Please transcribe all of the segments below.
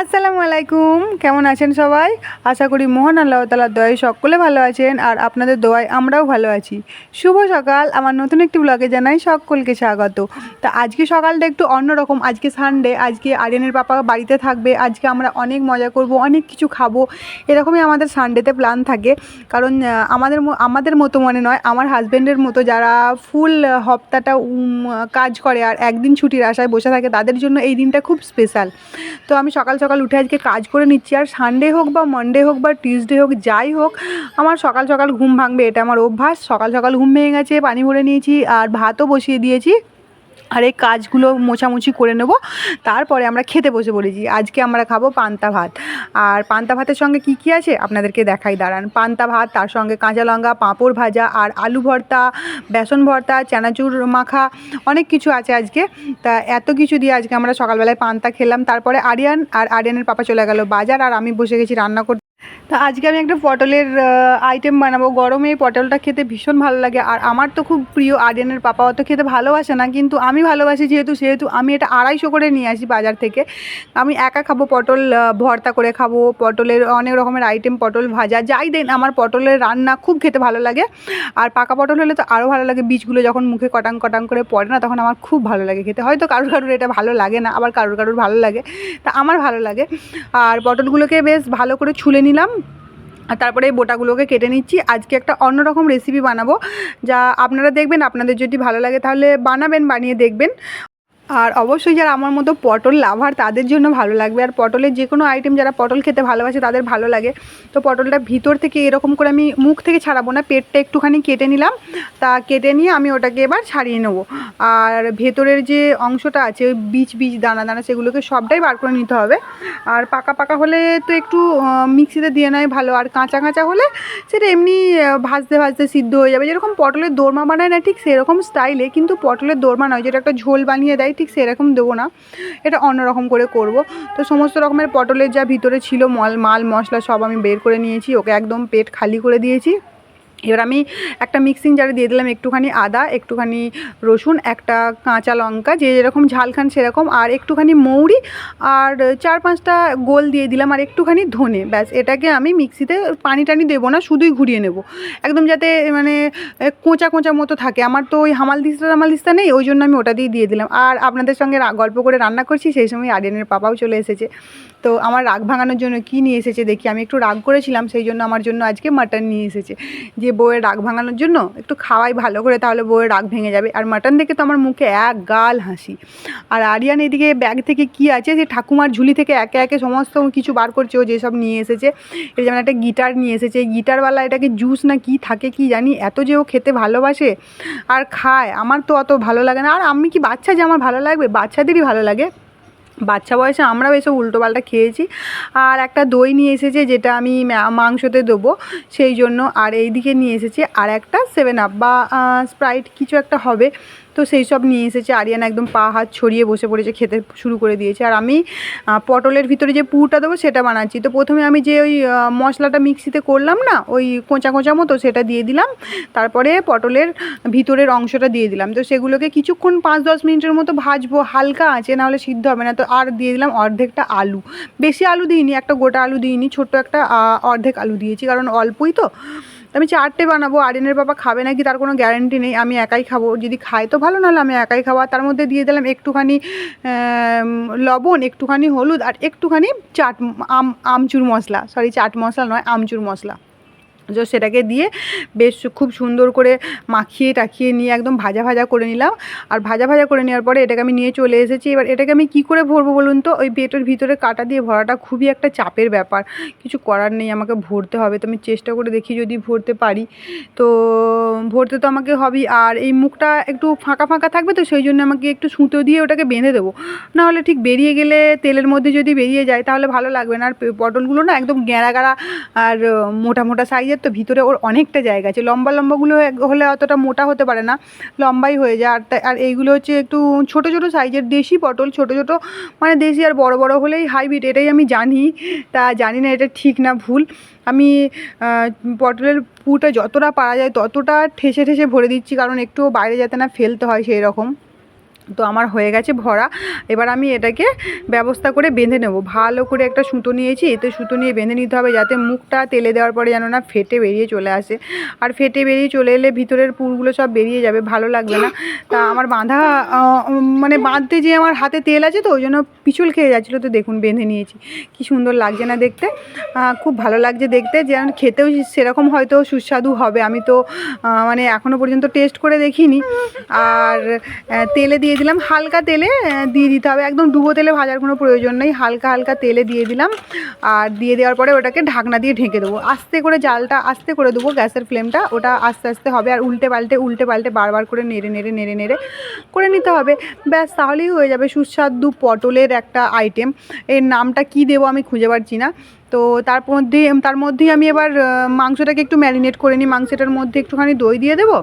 আসসালামু আলাইকুম, কেমন আছেন সবাই? আশা করি মহান আল্লাহ তাআলার দয়ায় সকলে ভালো আছেন আর আপনাদের দোয়ায় আমরাও ভালো আছি। শুভ সকাল, আমার নতুন একটি ব্লগে জানাই সকলকে স্বাগত। তা আজকে সকালটা একটু অন্যরকম। আজকে সানডে, আজকে আরিয়ানের পাপা বাড়িতে থাকবে। আজকে আমরা অনেক মজা করব, অনেক কিছু খাবো, এরকমই আমাদের সানডেতে প্ল্যান থাকে। কারণ আমাদের মতো মনে নয়, আমার হাজব্যান্ডের মতো যারা ফুল হপ্তাটা কাজ করে আর একদিন ছুটির আশায় বসে থাকে, তাদের জন্য এই দিনটা খুব স্পেশাল। তো আমি সকাল সকাল উঠে আজকে কাজ করে নিচ্ছি। আর সানডে হোক বা মানডে হোক বা টিউসডে হোক, যাই হোক, আমার সকাল সকাল ঘুম ভাঙবে, এটা আমার অভ্যাস। সকাল সকাল ঘুম ভেঙে গেছে, পানি ভরে নিয়েছি আর ভাতও বসিয়ে দিয়েছি। আর এই কাজগুলো মোছামুছি করে নেব, তারপরে আমরা খেতে বসে পড়েছি। আজকে আমরা খাবো পান্তা ভাত। আর পান্তা ভাতের সঙ্গে কি কি আছে আপনাদেরকে দেখাই, দাঁড়ান। পান্তা ভাত, তার সঙ্গে কাঁচা লঙ্কা, পাঁপড় ভাজা আর আলু ভর্তা, বেসন ভর্তা, চানাচুর মাখা, অনেক কিছু আছে আজকে। তা এত কিছু দিয়ে আজকে আমরা সকালবেলায় পান্তা খেলাম। তারপরে আরিয়ানের পাপা চলে গেল বাজার আর আমি বসে গেছি রান্না করতে। তা আজকে আমি একটা পটলের আইটেম বানাবো। গরমে এই পটলটা খেতে ভীষণ ভালো লাগে আর আমার তো খুব প্রিয়। আরিয়ানের পাপা অত খেতে ভালোবাসে না, কিন্তু আমি ভালোবাসি সেহেতু আমি এটা 250 করে নিয়ে আসি বাজার থেকে। আমি একা খাবো, পটল ভর্তা করে খাবো, পটলের অনেক রকমের আইটেম, পটল ভাজা, যাই দেন আমার পটলের রান্না খুব খেতে ভালো লাগে। আর পাকা পটল হলে তো আরও ভালো লাগে। বীজগুলো যখন মুখে কটাং কটাং করে পড়ে না, তখন আমার খুব ভালো লাগে খেতে। হয়তো কারুর এটা ভালো লাগে না, আবার কারুর ভালো লাগে, তা আমার ভালো লাগে। আর পটলগুলোকে বেশ ভালো করে ছুলে নিলাম আর তারপরে এই বোটাগুলোকে কেটে নিচ্ছি। আজকে একটা অন্যরকম রেসিপি বানাবো, যা আপনারা দেখবেন, আপনাদের যদি ভালো লাগে তাহলে বানিয়ে দেখবেন। আর অবশ্যই যারা আমার মতো পটল লাভার, তাদের জন্য ভালো লাগবে। আর পটলের যে কোনো আইটেম যারা পটল খেতে ভালোবাসে তাদের ভালো লাগে। তো পটলটা ভিতর থেকে এরকম করে আমি মুখ থেকে ছাড়াবো না, পেটটা একটুখানি কেটে নিলাম। তা কেটে নিয়ে আমি ওটাকে এবার ছাড়িয়ে নেব। আর ভেতরের যে অংশটা আছে, ওই বীজ দানা দানা, সেগুলোকে সবটাই বার করে নিতে হবে। আর পাকা হলে তো একটু মিক্সিতে দিয়ে নেয় ভালো, আর কাঁচা হলে সেটা এমনি ভাজতে সিদ্ধ হয়ে যাবে। যেরকম পটলের দোরমা বানায় না, ঠিক সেরকম স্টাইলে, কিন্তু পটলের দোরমা নয়, যেটা একটা ঝোল বানিয়ে দেয়, ঠিক সেরকম দেবো না, এটা অন্যরকম করে করব। তো সমস্ত রকমের পটলের যা ভিতরে ছিল মাল মশলা সব আমি বের করে নিয়েছি, ওকে একদম পেট খালি করে দিয়েছি। এবার আমি একটা মিক্সিং জারে দিয়ে দিলাম একটুখানি আদা, একটুখানি রসুন, একটা কাঁচা লঙ্কা, যে যেরকম ঝাল খান সেরকম, আর একটুখানি মৌরি, আর 4-5টা গোল দিয়ে দিলাম, আর একটুখানি ধনে। ব্যাস, এটাকে আমি মিক্সিতে পানি টানি দেবো না, শুধুই ঘুরিয়ে নেব, একদম যাতে মানে কোঁচা মতো থাকে। আমার তো ওই হামালদিস্তা নেই, ওই জন্য আমি ওটা দিয়ে দিলাম। আর আপনাদের সঙ্গে গল্প করে রান্না করছি, সেই সময় আরিয়ানের পাপাও চলে এসেছে। তো আমার রাগ ভাঙানোর জন্য কি নিয়ে এসেছে দেখি। আমি একটু রাগ করেছিলাম, সেই জন্য আমার জন্য আজকে মাটন নিয়ে এসেছে, যে বউয়ের রাগ ভাঙানোর জন্য একটু খাওয়াই ভালো করে, তাহলে বউয়ের রাগ ভেঙে যাবে। আর মাটন দেখে তো আমার মুখে এক গাল হাসি। আর আরিয়ান এদিকে ব্যাগ থেকে কি আছে, যে ঠাকুমার ঝুলি থেকে একে একে সমস্ত কিছু বার করছে, ও যেসব নিয়ে এসেছে। এই যেমন একটা গিটার নিয়ে এসেছে, গিটারওয়ালা এটাকে জুস না কি থাকে কি জানি, এত যে ও খেতে ভালোবাসে আর খায়, আমার তো অত ভালো লাগে না। আর আমি কি বাচ্চা যে আমার ভালো লাগবে? বাচ্চাদেরই ভালো লাগে, বাচ্চা বয়সে আমরাও এসব উল্টোপাল্টা খেয়েছি। আর একটা দই নিয়ে এসেছে, যেটা আমি মাংসতে দেবো সেই জন্য। আর এই দিকে নিয়ে এসেছে আর একটা 7 আপ বা স্প্রাইট কিছু একটা হবে, তো সেই সব নিয়ে এসেছে। আরিয়ান একদম পা হাত ছড়িয়ে বসে পড়েছে, খেতে শুরু করে দিয়েছে। আর আমি পটলের ভিতরে যে পুরটা দেবো সেটা বানাচ্ছি। তো প্রথমে আমি যে ওই মশলাটা মিক্সিতে করলাম না, ওই কোঁচা মতো, সেটা দিয়ে দিলাম। তারপরে পটলের ভিতরের অংশটা দিয়ে দিলাম। তো সেগুলোকে কিছুক্ষণ 5-10 মিনিটের মতো ভাজবো, হালকা আছে, নাহলে সিদ্ধ হবে না। তো আর দিয়ে দিলাম অর্ধেকটা আলু, বেশি আলু দিইনি, একটা গোটা আলু দিইনি, ছোট্ট একটা অর্ধেক আলু দিয়েছি, কারণ অল্পই তো। আমি 4টে বানাবো, আরিয়ানের বাবা খাবে নাকি তার কোনো গ্যারান্টি নেই, আমি একাই খাবো, যদি খাই তো ভালো, নাহলে আমি একাই খাবো। আর তার মধ্যে দিয়ে দিলাম একটুখানি লবণ, একটুখানি হলুদ, আর একটুখানি আমচুর মশলা, চাট মশলা নয়, আমচুর মশলা। তো সেটাকে দিয়ে বেশ খুব সুন্দর করে টাখিয়ে নিয়ে একদম ভাজা করে নিলাম। আর ভাজা করে নেওয়ার পরে এটাকে আমি নিয়ে চলে এসেছি। এবার এটাকে আমি কী করে ভরবো বলুন তো? ওই পেটের ভিতরে কাঁটা দিয়ে ভরাটা খুবই একটা চাপের ব্যাপার, কিছু করার নেই, আমাকে ভরতে হবে। তো আমি চেষ্টা করে দেখি যদি ভরতে পারি। তো ভরতে তো আমাকে হবেই। আর এই মুখটা একটু ফাঁকা থাকবে, তো সেই জন্য আমাকে একটু সুতো দিয়ে ওটাকে বেঁধে দেবো, নাহলে ঠিক বেরিয়ে গেলে, তেলের মধ্যে যদি বেরিয়ে যায় তাহলে ভালো লাগবে না। আর পটলগুলো না একদম গাড়া আর মোটা সাইজের, তো ভিতরে ওর অনেকটা জায়গা আছে। লম্বাগুলো হলে অতটা মোটা হতে পারে না, লম্বাই হয়ে যায়। আর এইগুলো হচ্ছে একটু ছোটো সাইজের দেশি পটল, ছোটো মানে দেশি। আর বড় হলেই হাইব্রিড, এটাই আমি জানি। তা জানি না এটা ঠিক না ভুল। আমি পটলের পুরটা যতটা পারা যায় ততটা ঠেসে ভরে দিচ্ছি, কারণ একটুও বাইরে যাতে না ফেলতে হয় সেই রকম। তো আমার হয়ে গেছে ভরা। এবার আমি এটাকে ব্যবস্থা করে বেঁধে নেব। ভালো করে একটা সুতো নিয়েছি, এতে সুতো নিয়ে বেঁধে নিতে হবে যাতে মুখটা তেলে দেওয়ার পরে যেন না ফেটে বেরিয়ে চলে আসে। আর ফেটে বেরিয়ে চলে এলে ভিতরের পুরগুলো সব বেরিয়ে যাবে, ভালো লাগবে না। তা আমার বাঁধা মানে বাঁধতে যে আমার হাতে তেল আছে তো ওই জন্য পিছল খেয়ে যাচ্ছিলো। তো দেখুন বেঁধে নিয়েছি, কি সুন্দর লাগছে না দেখতে, খুব ভালো লাগছে দেখতে। যেন খেতেও সেরকম হয়তো সুস্বাদু হবে। আমি তো মানে এখনও পর্যন্ত টেস্ট করে দেখিনি। আর তেলে দিয়ে দিলাম, হালকা তেলে দিয়ে দিতে হবে, একদম ডুবো তেলে ভাজার কোনো প্রয়োজন নেই। হালকা হালকা তেলে দিয়ে দিলাম, আর দিয়ে দেওয়ার পরে ওটাকে ঢাকনা দিয়ে ঢেকে দেবো। আস্তে করে জালটা আস্তে করে দেবো, গ্যাসের ফ্লেমটা ওটা আস্তে আস্তে হবে। আর উল্টে পাল্টে বারবার করে নেড়ে করে নিতে হবে। ব্যাস, তাহলেই হয়ে যাবে সুস্বাদু পটলের একটা আইটেম। এর নামটা কি দেবো আমি খুঁজে পাচ্ছি না। তো তার মধ্যেই আমি এবার মাংসটাকে একটু ম্যারিনেট করে নিই। মাংসটার মধ্যে একটুখানি দই দিয়ে দেবো।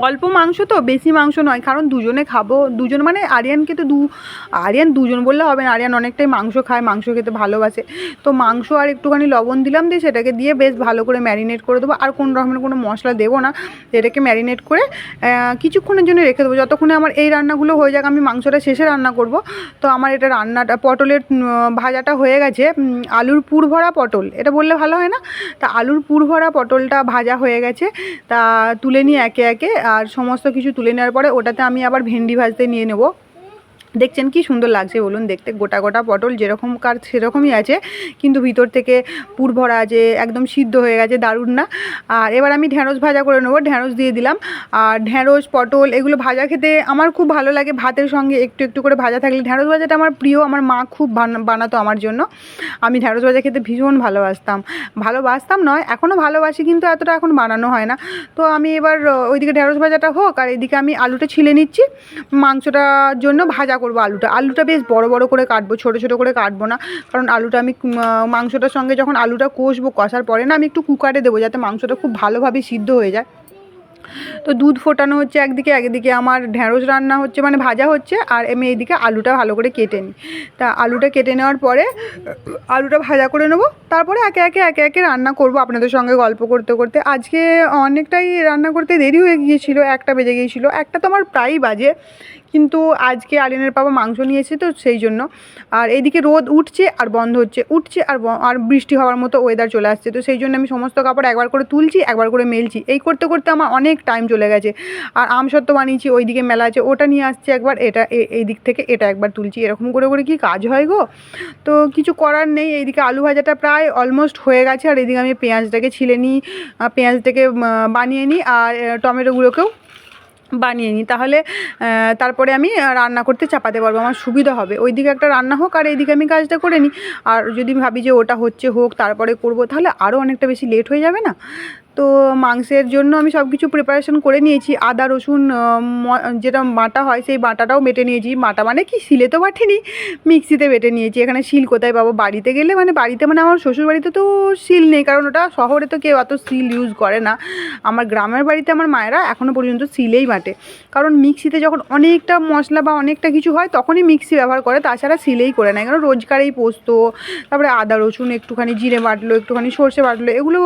অল্প মাংস তো, বেশি মাংস নয়, কারণ দুজনে খাবো। দুজন মানে আরিয়ানকে তো আরিয়ান দুজন বললে হবে না, আরিয়ান অনেকটাই মাংস খায়, মাংস খেতে ভালোবাসে। তো মাংস আর একটুখানি লবণ দিলাম, দিয়ে সেটাকে দিয়ে বেশ ভালো করে ম্যারিনেট করে দেবো। আর কোনো রকমের কোনো মশলা দেবো না, এটাকে ম্যারিনেট করে কিছুক্ষণের জন্য রেখে দেবো। যতক্ষণে আমার এই রান্নাগুলো হয়ে যাক, আমি মাংসটা শেষে রান্না করব। তো আমার এটা রান্নাটা পটলের ভাজাটা হয়ে গেছে। আলুর পুর ভরা পটল এটা বললে ভালো হয় না। তা আলুর পুর ভরা পটলটা ভাজা হয়ে গেছে, তা তুলে নিয়ে একে একে আর সমস্ত কিছু তুলে নেওয়ার পরে ওটাতে আমি আবার ভেন্ডি ভাজতে নিয়ে নেব। দেখছেন কি সুন্দর লাগছে বলুন দেখতে, গোটা গোটা পটল যেরকমকার সেরকমই আছে, কিন্তু ভিতর থেকে পুর ভরা আছে, একদম সিদ্ধ হয়ে গেছে, দারুণ না। আর এবার আমি ঢ্যাঁড়স ভাজা করে নেবো, ঢ্যাঁড়স দিয়ে দিলাম। আর ঢ্যাঁড়স পটল এগুলো ভাজা খেতে আমার খুব ভালো লাগে, ভাতের সঙ্গে একটু একটু করে ভাজা থাকলে। ঢ্যাঁড়স ভাজাটা আমার প্রিয়, আমার মা খুব বানাতো আমার জন্য। আমি ঢ্যাঁড়স ভাজা খেতে ভীষণ ভালোবাসতাম নয়, এখনও ভালোবাসি, কিন্তু এতটা এখন বানানো হয় না। তো আমি এবার ওইদিকে ঢ্যাঁড়স ভাজাটা হোক, আর এদিকে আমি আলুটা ছিলে নিচ্ছি। মাংসটার জন্য ভাজা করবো আলুটা বেশ বড় বড় করে কাটবো, ছোট ছোট করে কাটবো না। কারণ আলুটা আমি মাংসটার সঙ্গে যখন আলুটা কষার পরে না আমি একটু কুকারে দেবো, যাতে মাংসটা খুব ভালোভাবে সিদ্ধ হয়ে যায়। তো দুধ ফোটানো হচ্ছে একদিকে আমার ঢ্যাঁড়স রান্না হচ্ছে, মানে ভাজা হচ্ছে, আর আমি এইদিকে আলুটা ভালো করে কেটে নিই। তা আলুটা কেটে নেওয়ার পরে আলুটা ভাজা করে নেবো, তারপরে একে একে রান্না করব আপনাদের সঙ্গে গল্প করতে করতে। আজকে অনেকটাই রান্না করতে দেরি হয়ে গিয়েছিলো, 1টা বেজে গিয়েছিলো। 1টা তো আমার প্রায়ই বাজে, কিন্তু আজকে আরিয়ানের বাবা মাংস নিয়েছে তো সেই জন্য। আর এইদিকে রোদ উঠছে আর বন্ধ হচ্ছে, আর বৃষ্টি হওয়ার মতো ওয়েদার চলে আসছে। তো সেই জন্য আমি সমস্ত কাপড় একবার করে তুলছি, একবার করে মেলছি, এই করতে করতে আমার অনেক টাইম চলে গেছে। আর আমসত্ত্ব বানিয়েছি, ওইদিকে মেলা আছে, ওটা নিয়ে আসছি একবার, এই দিক থেকে এটা একবার তুলছি, এরকম করে করে কি কাজ হয় গো। তো কিছু করার নেই। এইদিকে আলু ভাজাটা প্রায় অলমোস্ট হয়ে গেছে, আর এইদিকে আমি পেঁয়াজটাকে ছিলে নিই, পেঁয়াজটাকে বানিয়ে নিই, আর টমেটোগুলোকেও বানিয়ে নিই। তাহলে তারপরে আমি রান্না করতে চাপাতে পারবো, আমার সুবিধা হবে। ওইদিকে একটা রান্না হোক আর এইদিকে আমি কাজটা করে নিই। আর যদি ভাবি যে ওটা হোক তারপরে করব, তাহলে আরও অনেকটা বেশি লেট হয়ে যাবে না। তো মাংসের জন্য আমি সব কিছু প্রিপারেশন করে নিয়েছি। আদা রসুন যেটা বাটা হয় সেই বাটাটাও বেটে নিয়েছি। বাটা মানে কি, শিলে তো বাটিনি, মিক্সিতে বেটে নিয়েছি। এখানে শিল কোথায় পাবো, বাড়িতে গেলে মানে আমার শ্বশুর বাড়িতে তো শিল নেই, কারণ ওটা শহরে তো কেউ অত শিল ইউজ করে না। আমার গ্রামের বাড়িতে আমার মায়েরা এখনও পর্যন্ত শিলেই বাটে, কারণ মিক্সিতে যখন অনেকটা মশলা বা অনেকটা কিছু হয় তখনই মিক্সি ব্যবহার করে, তাছাড়া শিলেই করে নেয়। কারণ রোজকার এই পোস্ত, তারপরে আদা রসুন, একটুখানি জিরে বাটলো, একটুখানি সর্ষে বাটলো, এগুলো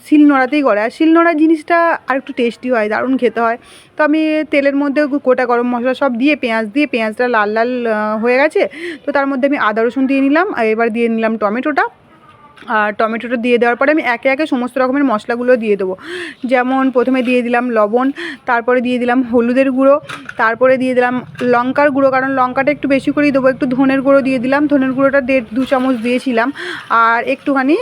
শিলনোড়াতেই করে। আর শিলনোড়া জিনিসটা আর একটু টেস্টি হয়, দারুণ খেতে হয়। তো আমি তেলের মধ্যে গোটা গরম মশলা সব দিয়ে পেঁয়াজটা লাল লাল হয়ে গেছে, তো তার মধ্যে আমি আদা রসুন দিয়ে নিলাম, আর এবার দিয়ে নিলাম টমেটোটা। আর টমেটোটা দিয়ে দেওয়ার পরে আমি একে একে সমস্ত রকমের মশলাগুলো দিয়ে দেবো। যেমন প্রথমে দিয়ে দিলাম লবণ, তারপরে দিয়ে দিলাম হলুদের গুঁড়ো, তারপরে দিয়ে দিলাম লঙ্কার গুঁড়ো, কারণ লঙ্কাটা একটু বেশি করেই দেবো। একটু ধনের গুঁড়ো দিয়ে দিলাম, ধনের গুঁড়োটা 1.5-2 চামচ দিয়েছিলাম, আর একটুখানি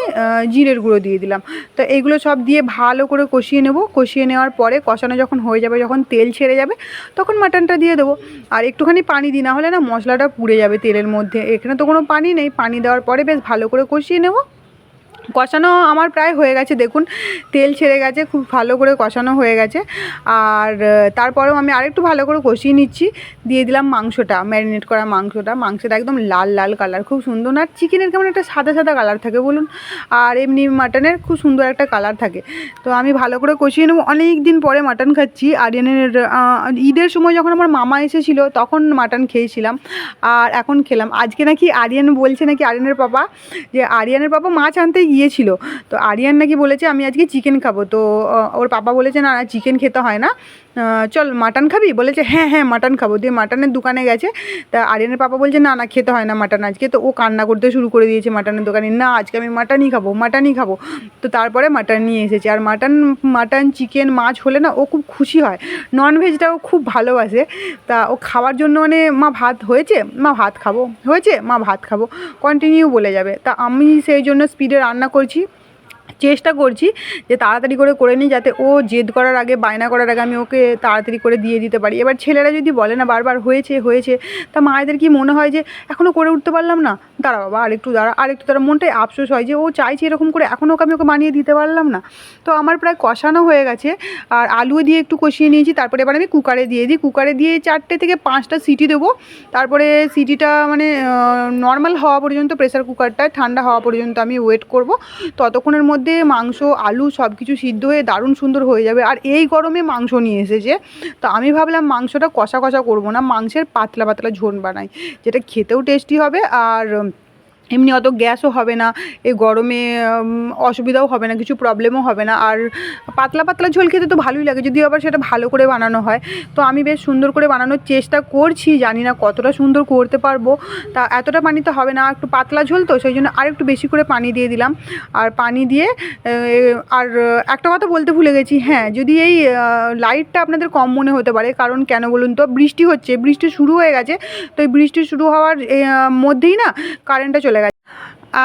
জিরের গুঁড়ো দিয়ে দিলাম। তো এইগুলো সব দিয়ে ভালো করে কষিয়ে নেব। কষিয়ে নেওয়ার পরে কষানো যখন হয়ে যাবে, যখন তেল ছেড়ে যাবে, তখন মাটনটা দিয়ে দেবো। আর একটুখানি পানি দিই, না হলে না মশলাটা পুড়ে যাবে তেলের মধ্যে। এখানে তো কোনো পানি নেই, পানি দেওয়ার পরে বেশ ভালো করে কষিয়ে নেব। কষানো আমার প্রায় হয়ে গেছে, দেখুন তেল ছেড়ে গেছে, খুব ভালো করে কষানো হয়ে গেছে। আর তারপরেও আমি আরেকটু ভালো করে কষিয়ে নিচ্ছি। দিয়ে দিলাম মাংসটা, ম্যারিনেট করা মাংসটা একদম লাল লাল কালার, খুব সুন্দর। আর চিকেনের কেমন একটা সাদা সাদা কালার থাকে বলুন, আর এমনি মাটনের খুব সুন্দর একটা কালার থাকে। তো আমি ভালো করে কষিয়ে নেব। অনেক দিন পরে মাটন খাচ্ছি। আরিয়ানের ঈদের সময় যখন আমার মামা এসেছিলো তখন মাটন খেয়েছিলাম, আর এখন খেলাম। আজকে নাকি আরিয়ান বলছে, নাকি আরিয়ানের পাপা মাছ আনতে গিয়েছিল, তো আরিয়ান নাকি বলেছে আমি আজকে চিকেন খাবো। তো ওর পাপা বলেছে না চিকেন খেতে হয় না, চল মাটন খাবি, বলেছে হ্যাঁ হ্যাঁ মাটন খাবো। দিয়ে মাটনের দোকানে গেছে। তা আরিয়ানের পাপা বলছে না না খেতে হয় না মাটন আজকে। তো ও কান্না করতে শুরু করে দিয়েছে মাটনের দোকানে, না আজকে আমি মাটনই খাবো মাটনই খাবো। তো তারপরে মাটন নিয়ে এসেছে। আর মাটন চিকেন মাছ হলে না ও খুব খুশি হয়, ননভেজটাও খুব ভালোবাসে। তা ও খাওয়ার জন্য মানে মা ভাত হয়েছে, মা ভাত খাবো, হয়েছে মা ভাত খাবো, কন্টিনিউ বলে যাবে। তা আমি সেই জন্য স্পিডে রান্না করছি, চেষ্টা করছি যে তাড়াতাড়ি করে নিই, যাতে ও জেদ করার আগে বায়না করার আগে আমি ওকে তাড়াতাড়ি করে দিয়ে দিতে পারি। এবার ছেলেরা যদি বলে না বারবার হয়েছে হয়েছে, তা মায়েদের কি মনে হয় যে এখনও করে উঠতে পারলাম না, দাঁড়া বাবা আরেকটু দাঁড়া আরেকটু দাঁড়া, মনটায় আফসোস হয় যে ও চাইছে এরকম করে, এখনও ওকে আমি ওকে বানিয়ে দিতে পারলাম না। তো আমার প্রায় কষানো হয়ে গেছে, আর আলুও দিয়ে একটু কষিয়ে নিয়েছি। তারপরে এবার আমি কুকারে দিয়ে দিই, কুকারে দিয়ে 4টে থেকে 5টা সিটি দেবো। তারপরে সিটিটা মানে নর্মাল হওয়া পর্যন্ত, প্রেসার কুকারটায় ঠান্ডা হওয়া পর্যন্ত আমি ওয়েট করব। ততক্ষণের মধ্যে মাংস আলু সব কিছু সিদ্ধ হয়ে দারুণ সুন্দর হয়ে যাবে। আর এই গরমে মাংস নিয়ে এসেছে, তো আমি ভাবলাম মাংসটা কষা কষা করবো না, মাংসের পাতলা পাতলা ঝোল বানাই, যেটা খেতেও টেস্টি হবে আর এমনি অত গ্যাসও হবে না, এই গরমে অসুবিধাও হবে না, কিছু প্রবলেমও হবে না। আর পাতলা পাতলা ঝোল খেতে তো ভালোই লাগে, যদিও আবার সেটা ভালো করে বানানো হয়। তো আমি বেশ সুন্দর করে বানানোর চেষ্টা করছি, জানি না কতটা সুন্দর করতে পারবো। তা এতটা পানি তো হবে না, একটু পাতলা ঝোল তো সেই জন্য আর একটু বেশি করে পানি দিয়ে দিলাম। আর পানি দিয়ে আর একটা কথা বলতে ভুলে গেছি, হ্যাঁ যদি এই লাইটটা আপনাদের কম মনে হতে পারে, কারণ কেন বলুন তো, বৃষ্টি হচ্ছে, বৃষ্টি শুরু হয়ে গেছে। তো এই বৃষ্টি শুরু হওয়ার মধ্যেই না কারেন্টটা চলে গেছে।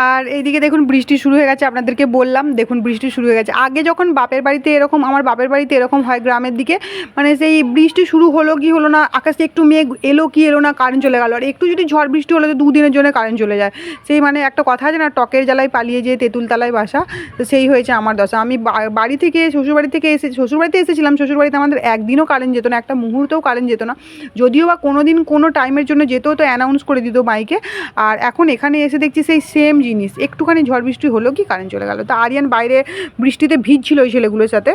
আর এইদিকে দেখুন বৃষ্টি শুরু হয়ে গেছে, আপনাদেরকে বললাম দেখুন বৃষ্টি শুরু হয়ে গেছে। আগে যখন বাপের বাড়িতে এরকম, আমার বাপের বাড়িতে এরকম হয় গ্রামের দিকে, মানে সেই বৃষ্টি শুরু হলো কি হলো না, আকাশে একটু মেঘ এলো কি এলো না, কারেন্ট চলে গেল। আর একটু যদি ঝড় বৃষ্টি হলো তো 2 দিনের জন্য কারেন্ট চলে যায়। সেই মানে একটা কথা আছে না, টকের জ্বালায় পালিয়ে যেয়ে তেঁতুল তলায় বাসা, তো সেই হয়েছে আমার দশা। আমি বাড়ি থেকে শ্বশুরবাড়িতে এসেছিলাম, শ্বশুরবাড়িতে আমাদের একদিনও কারেন্ট যেত না, একটা মুহূর্তেও কারেন্ট যেত না। যদিও বা কোনো দিন কোনো টাইমের জন্য যেত, তো অ্যানাউন্স করে দিত মাইকে। আর এখন এখানে এসে দেখছি সেই সেম জিনিস, একটুখানি ঝড় বৃষ্টি হলো কি কারেন্ট চলে গেল। তো আরিয়ান বাইরে বৃষ্টিতে ভিজছিল ওই ছেলেগুলোর সাথে।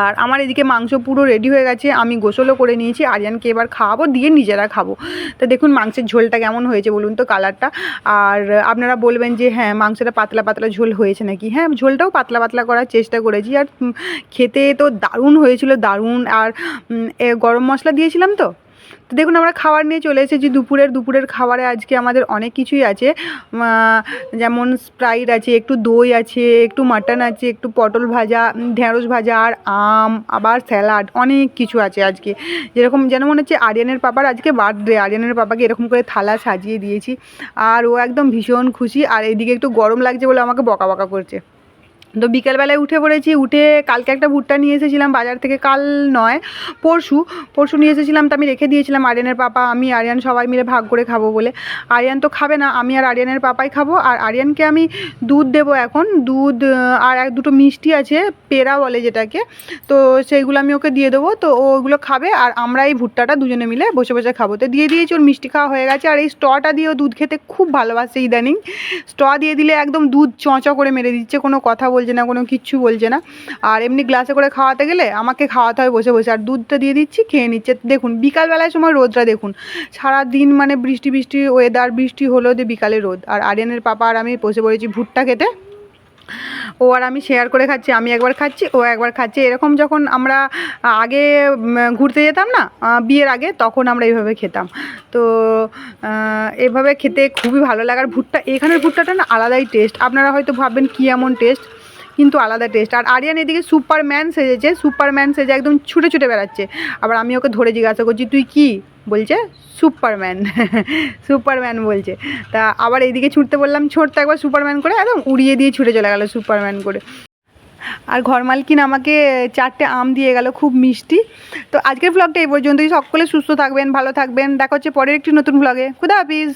আর আমার এদিকে মাংস পুরো রেডি হয়ে গেছে, আমি গোসলও করে নিয়েছি, আরিয়ানকে এবার খাওয়াবো, দিয়ে নিজেরা খাবো। তো দেখুন মাংসের ঝোলটা কেমন হয়েছে বলুন তো, কালারটা। আর আপনারা বলবেন যে হ্যাঁ মাংসটা পাতলা পাতলা ঝোল হয়েছে নাকি, হ্যাঁ ঝোলটাও পাতলা পাতলা করার চেষ্টা করেছি। আর খেতে তো দারুণ হয়েছিল, দারুণ। আর গরম মশলা দিয়েছিলাম তো। তো দেখুন আমরা খাবার নিয়ে চলে এসেছি দুপুরের খাবারে আজকে আমাদের অনেক কিছুই আছে, যেমন স্প্রাইট আছে, একটু দই আছে, একটু মাটন আছে, একটু পটল ভাজা, ঢেঁড়স ভাজা, আর আম, আবার স্যালাড, অনেক কিছু আছে আজকে। যেন মনে হচ্ছে আরিয়ানের পাপার আজকে বার্থডে, আরিয়ানের পাপাকে এরকম করে থালা সাজিয়ে দিয়েছি, আর ও একদম ভীষণ খুশি। আর এইদিকে একটু গরম লাগছে বলে আমাকে বকা বকা করছে। তো বিকেলবেলায় উঠে পড়েছি, উঠে কালকে একটা ভুট্টা নিয়ে এসেছিলাম বাজার থেকে, কাল নয় পরশু নিয়ে এসেছিলাম। তো আমি রেখে দিয়েছিলাম, আরিয়ানের পাপা আমি আরিয়ান সবাই মিলে ভাগ করে খাবো বলে। আরিয়ান তো খাবে না, আমি আর আরিয়ানের পাপাই খাবো। আর আরিয়ানকে আমি দুধ দেবো এখন, দুধ আর 1-2টো মিষ্টি আছে, পেড়া বলে যেটাকে, তো সেইগুলো আমি ওকে দিয়ে দেবো। তো ওগুলো খাবে, আর আমরা এই ভুট্টাটা দুজনে মিলে বসে বসে খাবো। তো দিয়ে দিয়েছি, ওর মিষ্টি খাওয়া হয়ে গেছে। আর এই স্টটা দিয়েও দুধ খেতে খুব ভালোবাসে ইদানিং, স্ট দিয়ে দিলে একদম দুধ চঁ করে মেরে দিচ্ছে, কোনো কথা বলছে না, কোনো কিচ্ছু বলছে না। আর এমনি গ্লাসে করে খাওয়াতে গেলে আমাকে খাওয়াতে হয় বসে বসে, আর দুধটা দিয়ে দিচ্ছি, খেয়ে নিচ্ছে। দেখুন বিকালবেলায় সময় রোদটা দেখুন, সারাদিন মানে বৃষ্টি ওয়েদার, বৃষ্টি হলো দিয়ে বিকালে রোদ। আর আরিয়ানের পাপা আর আমি বসে পড়েছি ভুট্টা খেতে, ও আর আমি শেয়ার করে খাচ্ছি, আমি একবার খাচ্ছি ও একবার খাচ্ছে। এরকম যখন আমরা আগে ঘুরতে যেতাম না বিয়ের আগে, তখন আমরা এইভাবে খেতাম। তো এভাবে খেতে খুবই ভালো লাগার ভুট্টা, এখানের ভুট্টাটা না আলাদাই টেস্ট। আপনারা হয়তো ভাববেন কী এমন টেস্ট, কিন্তু আলাদা টেস্ট। আর আরিয়ান এদিকে সুপারম্যান সেজে একদম ছুটে বেড়াচ্ছে। আবার আমি ওকে ধরে জিজ্ঞাসা করছি তুই কি, বলছে সুপারম্যান বলছে। তা আবার এইদিকে ছুটতে বললাম, ছোটতে একবার সুপারম্যান করে একদম উড়িয়ে দিয়ে ছুটে চলে গেল সুপারম্যান করে। আর ঘর মালকিন আমাকে 4টে আম দিয়ে গেল, খুব মিষ্টি। তো আজকের ব্লগটা এই পর্যন্তই, সকলে সুস্থ থাকবেন, ভালো থাকবেন, দেখা হচ্ছে পরের একটি নতুন ব্লগে। খুদা হাফিজ।